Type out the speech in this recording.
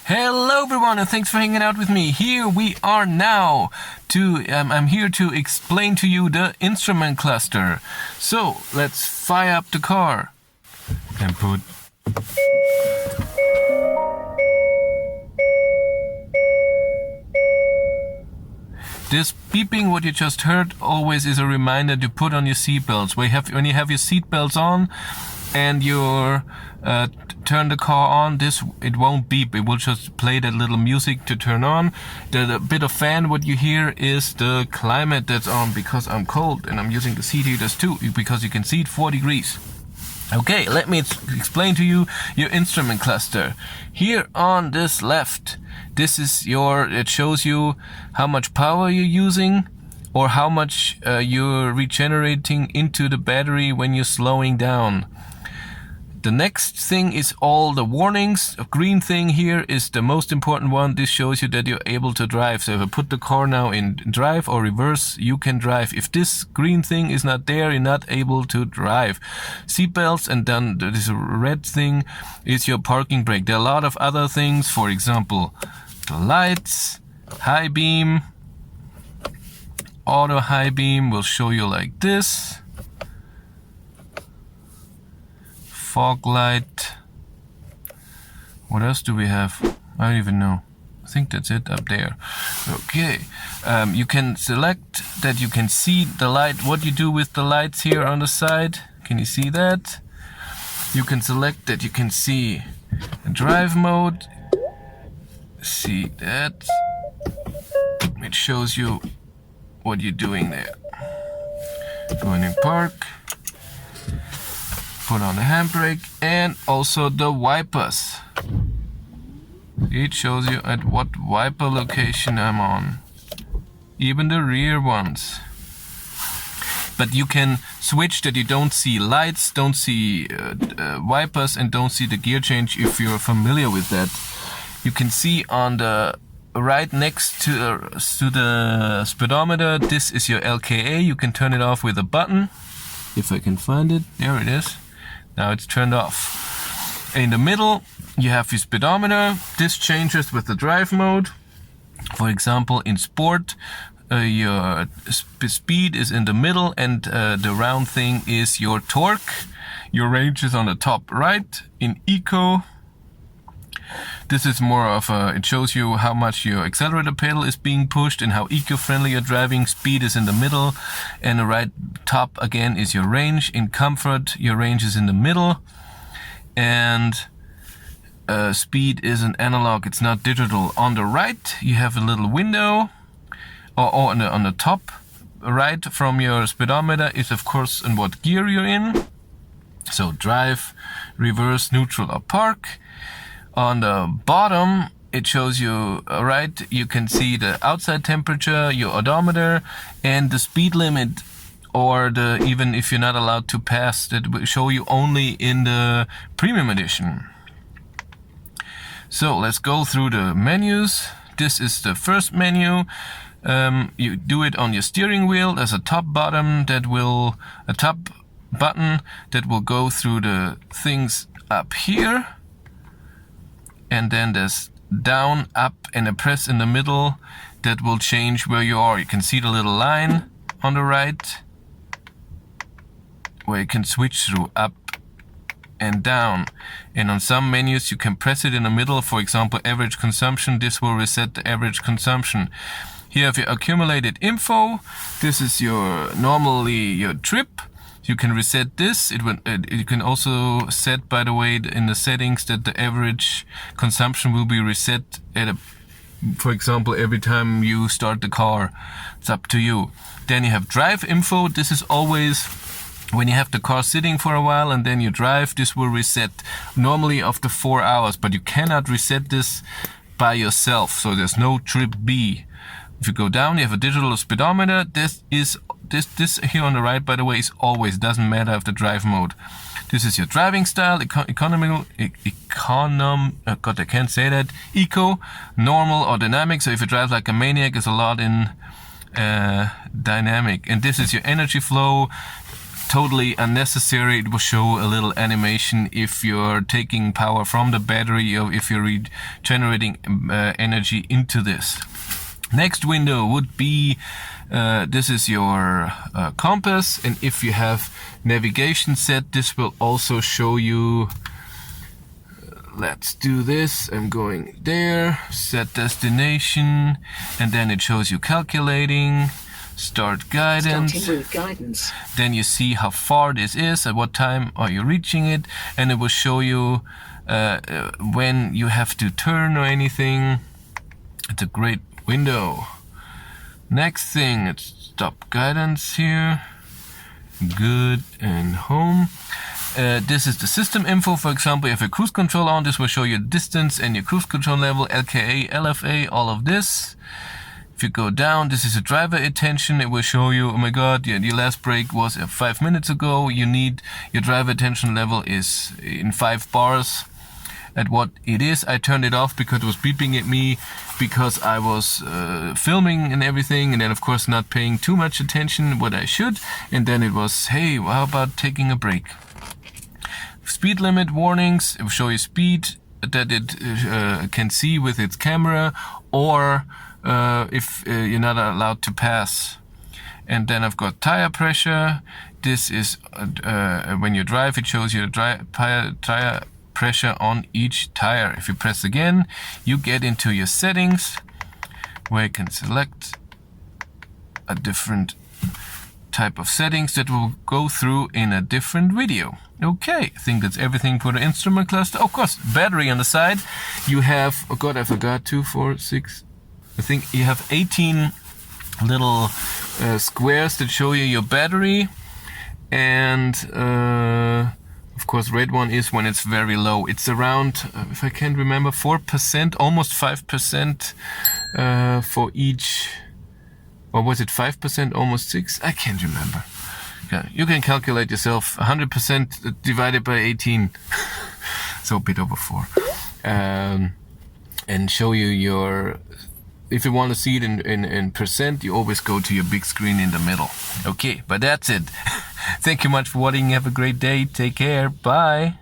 Hello everyone and thanks for hanging out with me. Here we are now I'm here to explain to you the instrument cluster. So let's fire up the car and put this beeping, what you just heard, always is a reminder to put on your seatbelts. When you have your seatbelts on and you're turn the car on, it won't beep. It will just play that little music to turn on. The bit of fan, what you hear is the climate that's on because I'm cold and I'm using the seat heaters too because you can see it 4 degrees. Okay, let me explain to you your instrument cluster. Here on this left, it shows you how much power you're using or how much you're regenerating into the battery when you're slowing down. The next thing is all the warnings. A green thing here is the most important one. This shows you that you're able to drive. So if I put the car now in drive or reverse, you can drive. If this green thing is not there, you're not able to drive. Seatbelts, and then this red thing is your parking brake. There are a lot of other things. For example, the lights, high beam, auto high beam will show you like this. Fog light. What else do we have? I don't even know. I think that's it up there. Okay. You can select that you can see the light. What you do with the lights here on the side. Can you see that? You can select that you can see drive mode. See that? It shows you what you're doing there. Going in park. Put on the handbrake and also the wipers. It shows you at what wiper location I'm on. Even the rear ones. But you can switch that you don't see lights, don't see wipers, and don't see the gear change if you're familiar with that. You can see on the right next to the speedometer, this is your LKA. You can turn it off with a button. If I can find it, there it is. Now it's turned off. In the middle, you have your speedometer. This changes with the drive mode. For example, in sport, your speed is in the middle and the round thing is your torque. Your range is on the top right. In eco, this is more of it shows you how much your accelerator pedal is being pushed and how eco-friendly you're driving. Speed is in the middle, and the right top again is your range. In comfort, your range is in the middle, and speed is an analog, it's not digital. On the right, you have a little window, or on the top right from your speedometer is of course in what gear you're in. So drive, reverse, neutral, or park. On the bottom, it shows you, you can see the outside temperature, your odometer, and the speed limit, or even if you're not allowed to pass, that will show you only in the premium edition. So let's go through the menus. This is the first menu. You do it on your steering wheel. There's a top button that will go through the things up here. And then there's down, up, and a press in the middle that will change where you are. You can see the little line on the right where you can switch through up and down. And on some menus you can press it in the middle. For example, average consumption. This will reset the average consumption. Here you have your accumulated info. This is normally your trip. You can reset this. You can also set, by the way, in the settings that the average consumption will be reset for example, every time you start the car. It's up to you. Then you have drive info. This is always when you have the car sitting for a while and then you drive. This will reset normally after 4 hours, but you cannot reset this by yourself. So there's no trip B. If you go down, you have a digital speedometer. This here on the right, by the way, is always, doesn't matter of the drive mode. This is your driving style, God, I can't say that. Eco, normal, or dynamic. So if you drive like a maniac, it's a lot in dynamic. And this is your energy flow. totally unnecessary. It will show a little animation if you're taking power from the battery or if you're generating energy into this. Next window would be this is your compass, and if you have navigation set, this will also show you. Let's do this. I'm going there, set destination, and then it shows you calculating, start guidance. Starting route guidance. Then you see how far this is, at what time are you reaching it, and it will show you when you have to turn or anything. It's a great window. Next thing, it's stop guidance here. Good, and home. This is the system info. For example, if you have a cruise control on, this will show you distance and your cruise control level, LKA, LFA, all of this. If you go down, this is a driver attention. It will show you, oh my god, your last break was 5 minutes ago. You need, your driver attention level is in 5 bars. At what it is, I turned it off because it was beeping at me because I was filming and everything, and then of course not paying too much attention what I should, and then it was, hey, how about taking a break? Speed limit warnings, it will show you speed that it can see with its camera, or if you're not allowed to pass. And then I've got tire pressure. This is when you drive, it shows you the tire pressure on each tire. If you press again, you get into your settings where you can select a different type of settings that will go through in a different video. Okay, I think that's everything for the instrument cluster. Of course, battery on the side. You have, oh god, I forgot, 2, 4, 6. I think you have 18 little squares that show you your battery. And of course, red one is when it's very low. It's around, if I can't remember, 4%, almost 5% for each. Or was it 5%, almost 6? I can't remember. Yeah, you can calculate yourself. 100% divided by 18. So a bit over 4. And show you your... If you want to see it in percent, you always go to your big screen in the middle. Okay, but that's it. Thank you much for watching. Have a great day. Take care. Bye.